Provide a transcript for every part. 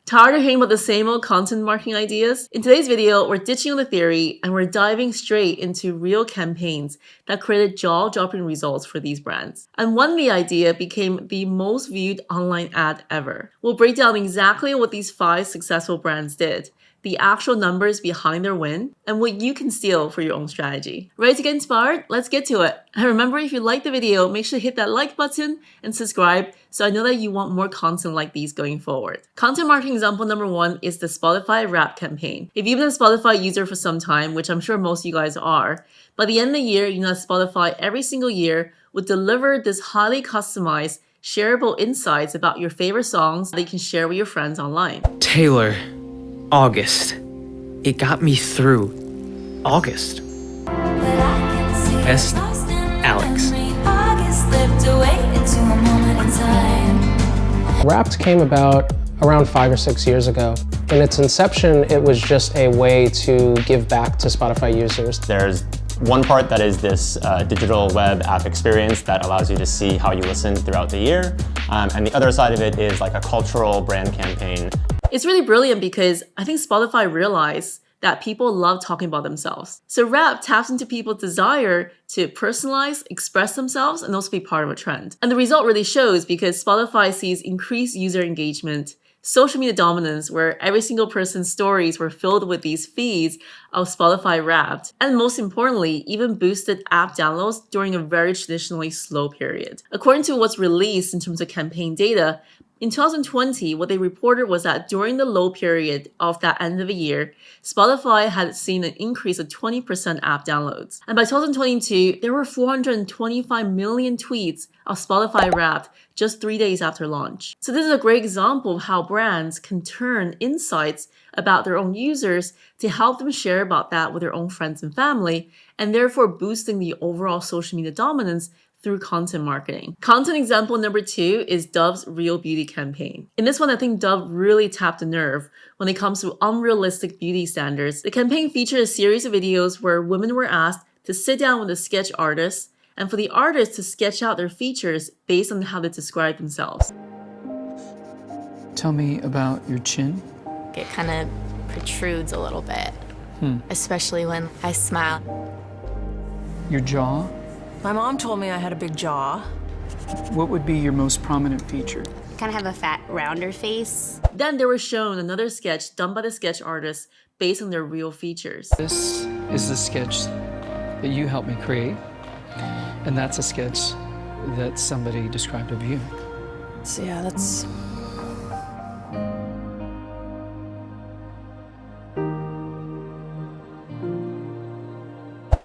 Tired of hearing about the same old content marketing ideas? In today's video, we're ditching on the theory and we're diving straight into real campaigns that created jaw-dropping results for these brands. And one the idea became the most viewed online ad ever. We'll break down exactly what these 5 successful brands did, the actual numbers behind their win, and what you can steal for your own strategy. Ready to get inspired? Let's get to it. And remember, if you liked the video, make sure to hit that like button and subscribe so I know that you want more content like these going forward. Content marketing example number 1 is the Spotify Wrapped campaign. If you've been a Spotify user for some time, which I'm sure most of you guys are, by the end of the year, you know that Spotify every single year would deliver this highly customized, shareable insights about your favorite songs that you can share with your friends online. Taylor. August. It got me through August. Best Alex. Wrapped came about around 5 or 6 years ago. In its inception, it was just a way to give back to Spotify users. There's one part that is this digital web app experience that allows you to see how you listen throughout the year. And the other side of it is like a cultural brand campaign. It's really brilliant because I think Spotify realized that people love talking about themselves. So Wrapped taps into people's desire to personalize, express themselves, and also be part of a trend. And the result really shows because Spotify sees increased user engagement, social media dominance where every single person's stories were filled with these feeds of Spotify Wrapped, and most importantly, even boosted app downloads during a very traditionally slow period. According to what's released in terms of campaign data, in 2020, what they reported was that during the low period of that end of the year, Spotify had seen an increase of 20% app downloads. And by 2022, there were 425 million tweets of Spotify Wrapped just 3 days after launch. So this is a great example of how brands can turn insights about their own users to help them share about that with their own friends and family, and therefore boosting the overall social media dominance through content marketing. Content example number 2 is Dove's Real Beauty campaign. In this one, I think Dove really tapped a nerve when it comes to unrealistic beauty standards. The campaign featured a series of videos where women were asked to sit down with a sketch artist and for the artist to sketch out their features based on how they describe themselves. Tell me about your chin. It kind of protrudes a little bit, especially when I smile. Your jaw. My mom told me I had a big jaw. What would be your most prominent feature? I kind of have a fat, rounder face. Then they were shown another sketch done by the sketch artist based on their real features. This is the sketch that you helped me create, and that's a sketch that somebody described of you. So yeah, that's...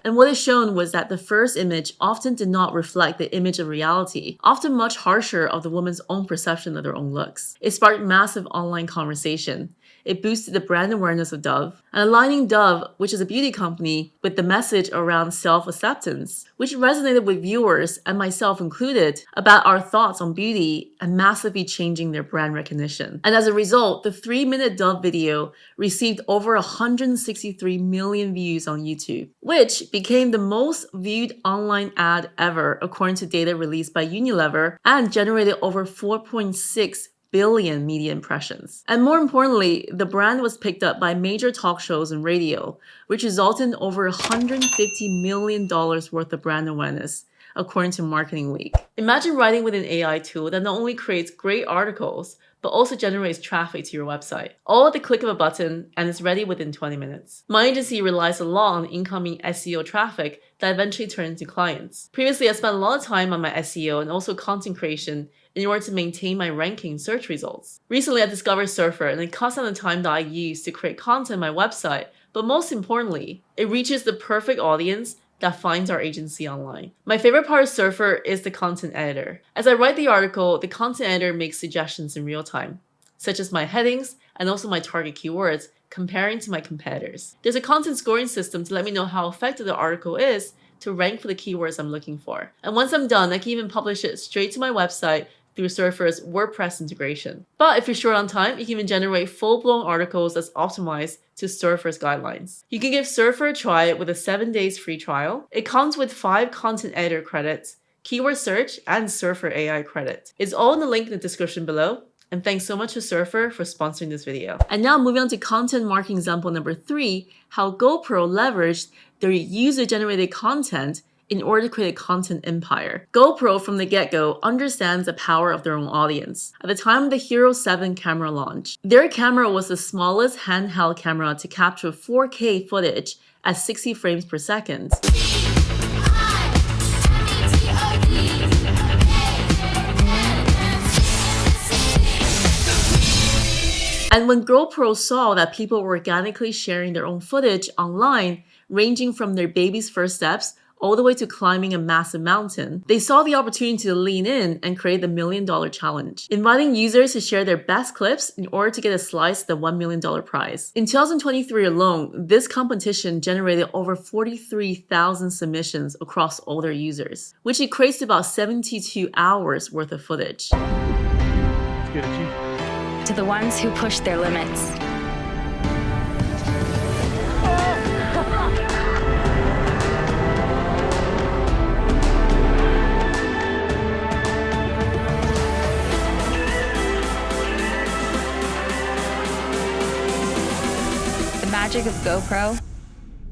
And what is shown was that the first image often did not reflect the image of reality, often much harsher of the woman's own perception of their own looks. It sparked massive online conversation. It boosted the brand awareness of Dove, and aligning Dove, which is a beauty company, with the message around self-acceptance, which resonated with viewers, and myself included, about our thoughts on beauty and massively changing their brand recognition. And as a result, the 3-minute Dove video received over 163 million views on YouTube, which became the most viewed online ad ever according to data released by Unilever and generated over 4.6 billion media impressions. And more importantly, the brand was picked up by major talk shows and radio, which resulted in over $150 million worth of brand awareness, according to Marketing Week. Imagine writing with an AI tool that not only creates great articles, but also generates traffic to your website, all at the click of a button, and is ready within 20 minutes. My agency relies a lot on incoming SEO traffic that eventually turns into clients. Previously, I spent a lot of time on my SEO and also content creation in order to maintain my ranking search results. Recently, I discovered Surfer, and it cuts down the time that I use to create content on my website, but most importantly, it reaches the perfect audience that finds our agency online. My favorite part of Surfer is the content editor. As I write the article, the content editor makes suggestions in real time, such as my headings and also my target keywords, comparing to my competitors. There's a content scoring system to let me know how effective the article is to rank for the keywords I'm looking for. And once I'm done, I can even publish it straight to my website through Surfer's WordPress integration. But if you're short on time, you can even generate full-blown articles that's optimized to Surfer's guidelines. You can give Surfer a try with a 7 days free trial. It comes with 5 content editor credits, keyword search, and Surfer AI credit. It's all in the link in the description below. And thanks so much to Surfer for sponsoring this video. And now moving on to content marketing example number 3, how GoPro leveraged their user-generated content in order to create a content empire. GoPro from the get-go understands the power of their own audience. At the time of the Hero 7 camera launch, their camera was the smallest handheld camera to capture 4K footage at 60 frames per second. And when GoPro saw that people were organically sharing their own footage online, ranging from their baby's first steps all the way to climbing a massive mountain, they saw the opportunity to lean in and create the $1 Million Challenge, inviting users to share their best clips in order to get a slice of the $1 million prize. In 2023 alone, this competition generated over 43,000 submissions across all their users, which equates to about 72 hours worth of footage. To the ones who push their limits. The magic of GoPro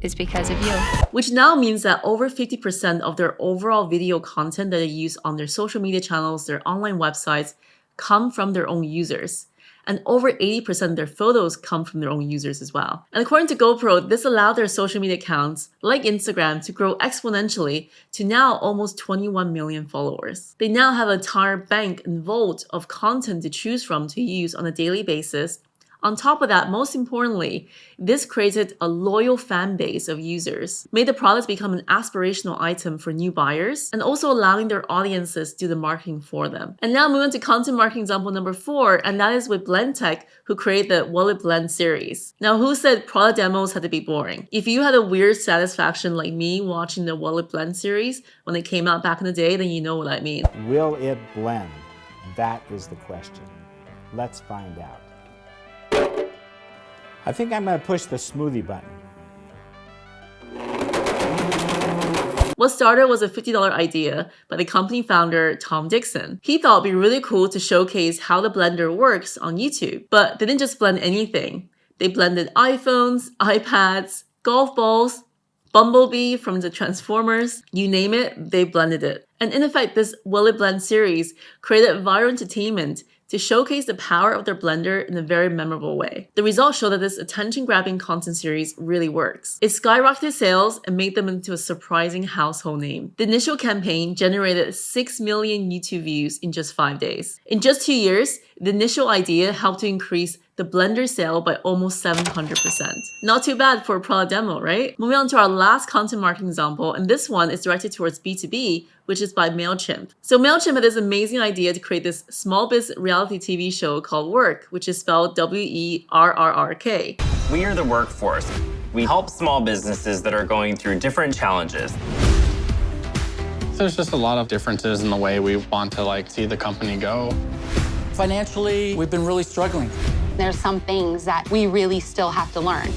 is because of you. Which now means that over 50% of their overall video content that they use on their social media channels, their online websites, come from their own users. And over 80% of their photos come from their own users as well. And according to GoPro, this allowed their social media accounts, like Instagram, to grow exponentially to now almost 21 million followers. They now have an entire bank and vault of content to choose from to use on a daily basis. On top of that, most importantly, this created a loyal fan base of users, made the products become an aspirational item for new buyers, and also allowing their audiences to do the marketing for them. And now moving on to content marketing example number 4, and that is with BlendTec, who created the Will It Blend series. Now, who said product demos had to be boring? If you had a weird satisfaction like me watching the Will It Blend series when it came out back in the day, then you know what I mean. Will it blend? That is the question. Let's find out. I think I'm going to push the smoothie button. What started was a $50 idea by the company founder, Tom Dixon. He thought it'd be really cool to showcase how the blender works on YouTube, but they didn't just blend anything. They blended iPhones, iPads, golf balls, Bumblebee from the Transformers, you name it, they blended it. And in effect, this Will It Blend series created viral entertainment to showcase the power of their blender in a very memorable way. The results show that this attention-grabbing content series really works. It skyrocketed sales and made them into a surprising household name. The initial campaign generated 6 million YouTube views in just 5 days. In just 2 years, the initial idea helped to increase the blender sale by almost 700%. Not too bad for a product demo, right? Moving on to our last content marketing example, and this one is directed towards B2B, which is by MailChimp. So MailChimp had this amazing idea to create this small business reality TV show called Work, which is spelled W-E-R-R-R-K. We are the workforce. We help small businesses that are going through different challenges. There's just a lot of differences in the way we want to see the company go. Financially, we've been really struggling. There's some things that we really still have to learn.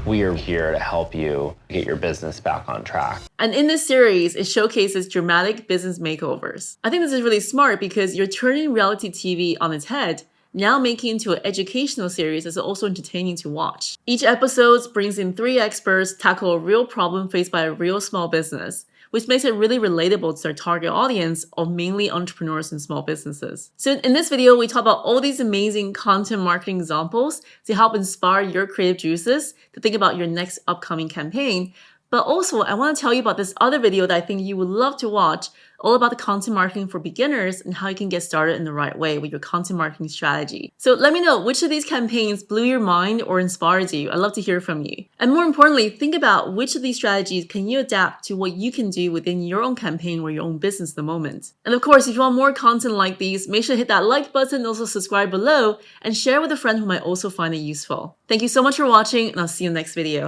We are here to help you get your business back on track. And in this series, it showcases dramatic business makeovers. I think this is really smart because you're turning reality TV on its head, now making it into an educational series that's also entertaining to watch. Each episode brings in 3 experts, tackle a real problem faced by a real small business, which makes it really relatable to their target audience of mainly entrepreneurs and small businesses. So in this video, we talk about all these amazing content marketing examples to help inspire your creative juices to think about your next upcoming campaign. But also, I want to tell you about this other video that I think you would love to watch, all about the content marketing for beginners and how you can get started in the right way with your content marketing strategy. So let me know which of these campaigns blew your mind or inspired you. I'd love to hear from you. And more importantly, think about which of these strategies can you adapt to what you can do within your own campaign or your own business at the moment. And of course, if you want more content like these, make sure to hit that like button, also subscribe below, and share with a friend who might also find it useful. Thank you so much for watching, and I'll see you in the next video.